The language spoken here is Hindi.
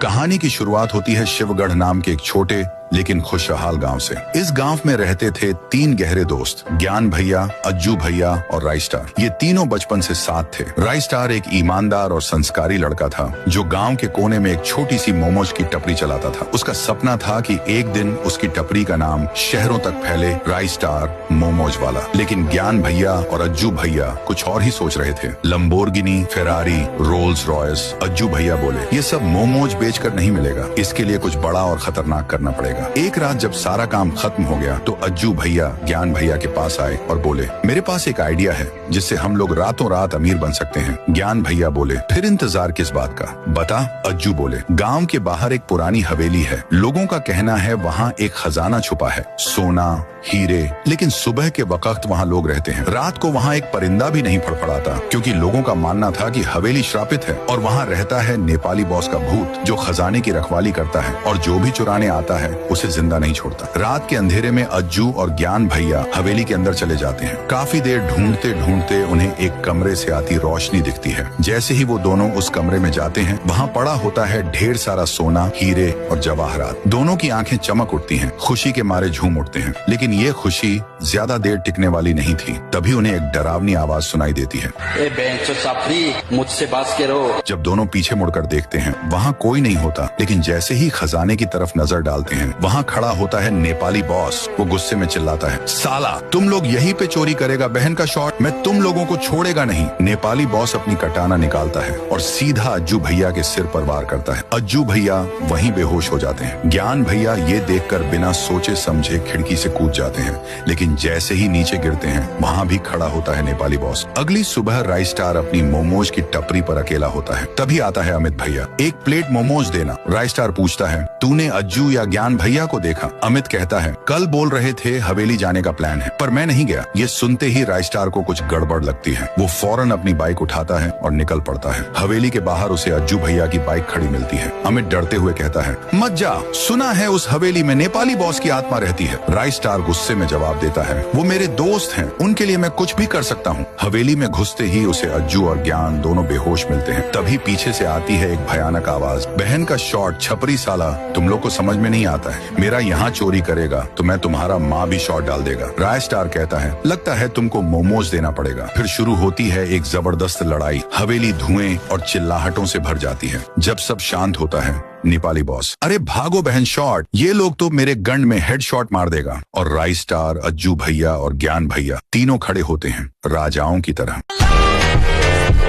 कहानी की शुरुआत होती है शिवगढ़ नाम के एक छोटे लेकिन खुशहाल गांव से। इस गांव में रहते थे 3 गहरे दोस्त, ज्ञान भैया, अज्जू भैया और राई स्टार। ये तीनों बचपन से साथ थे। राई स्टार एक ईमानदार और संस्कारी लड़का था जो गांव के कोने में एक छोटी सी मोमोज की टपरी चलाता था। उसका सपना था कि एक दिन उसकी टपरी का नाम शहरों तक फैले, राई स्टार मोमोज वाला। लेकिन ज्ञान भैया और अज्जू भैया कुछ और ही सोच रहे थे। Lamborghini, Ferrari, Rolls Royce. Ajju भैया बोले, ये सब मोमोज बेचकर नहीं मिलेगा, इसके लिए कुछ बड़ा और खतरनाक करना पड़ेगा। एक रात जब सारा काम खत्म हो गया तो अज्जू भैया ज्ञान भैया के पास आए और बोले, मेरे पास एक आइडिया है जिससे हम लोग रातों रात अमीर बन सकते हैं। ज्ञान भैया बोले, फिर इंतजार किस बात का, बता। अज्जू बोले, गांव के बाहर एक पुरानी हवेली है। लोगों का कहना है वहाँ एक खजाना छुपा है, सोना, हीरे। लेकिन सुबह के वक्त वहाँ लोग रहते हैं। रात को वहाँ एक परिंदा भी नहीं फड़फड़ाता क्योंकि लोगों का मानना था कि हवेली श्रापित है और वहाँ रहता है नेपाली बॉस का भूत जो खजाने की रखवाली करता है और जो भी चुराने आता है उसे जिंदा नहीं छोड़ता। रात के अंधेरे में अज्जू और ज्ञान भैया हवेली के अंदर चले जाते हैं। काफी देर ढूंढते ढूंढते उन्हें एक कमरे से आती रोशनी दिखती है। जैसे ही वो दोनों उस कमरे में जाते हैं वहाँ पड़ा होता है ढेर सारा सोना, हीरे और जवाहरात। दोनों की आंखें चमक उठती हैं, खुशी के मारे झूम उठते हैं। लेकिन ये खुशी ज्यादा देर टिकने वाली नहीं थी। तभी उन्हें एक डरावनी आवाज सुनाई देती है, मुझसे बात करो। जब दोनों पीछे मुड़कर देखते हैं वहाँ कोई नहीं होता। लेकिन जैसे ही खजाने की तरफ नजर डालते हैं वहाँ खड़ा होता है नेपाली बॉस। वो गुस्से में चिल्लाता है, साला तुम लोग यहीं पे चोरी करेगा बहन का शॉट, मैं तुम लोगों को छोड़ेगा नहीं। नेपाली बॉस अपनी कटाना निकालता है और सीधा अज्जू भैया के सिर पर वार करता है। अज्जू भैया वहीं बेहोश हो जाते हैं। ज्ञान भैया ये देखकर बिना सोचे समझे खिड़की से कूद जाते हैं। लेकिन जैसे ही नीचे गिरते हैं वहाँ भी खड़ा होता है नेपाली बॉस। अगली सुबह राई स्टार अपनी मोमोज की टपरी पर अकेला होता है। तभी आता है अमित भैया, एक प्लेट मोमोज देना। राई स्टार पूछता है, तूने अज्जू या ज्ञान भैया को देखा? अमित कहता है, कल बोल रहे थे हवेली जाने का प्लान है पर मैं नहीं गया। ये सुनते ही राई स्टार को कुछ गड़बड़ लगती है। वो फौरन अपनी बाइक उठाता है और निकल पड़ता है। हवेली के बाहर उसे अज्जू भैया की बाइक खड़ी मिलती है। अमित डरते हुए कहता है, मत जा, सुना है उस हवेली में नेपाली बॉस की आत्मा रहती है। राई स्टार गुस्से में जवाब देता है, वो मेरे दोस्त हैं, उनके लिए मैं कुछ भी कर सकता हूँ। हवेली में घुसते ही उसे अज्जू और ज्ञान दोनों बेहोश मिलते हैं। तभी पीछे से आती है एक भयानक आवाज, बहन का शॉट, छपरी साला, तुम लोग को समझ में नहीं आता है, मेरा यहाँ चोरी करेगा तो मैं तुम्हारा माँ भी शॉट डाल देगा। राय स्टार कहता है, लगता है तुमको मोमोज देना पड़ेगा। फिर शुरू होती है एक जबरदस्त लड़ाई। हवेली धुएं और चिल्लाहटों से भर जाती है। जब सब शांत होता है नेपाली बॉस, अरे भागो बहन शॉट, ये लोग तो मेरे गंड में हेड शॉट मार देगा। और राई स्टार, अज्जू भैया और ज्ञान भैया तीनों खड़े होते हैं राजाओं की तरह।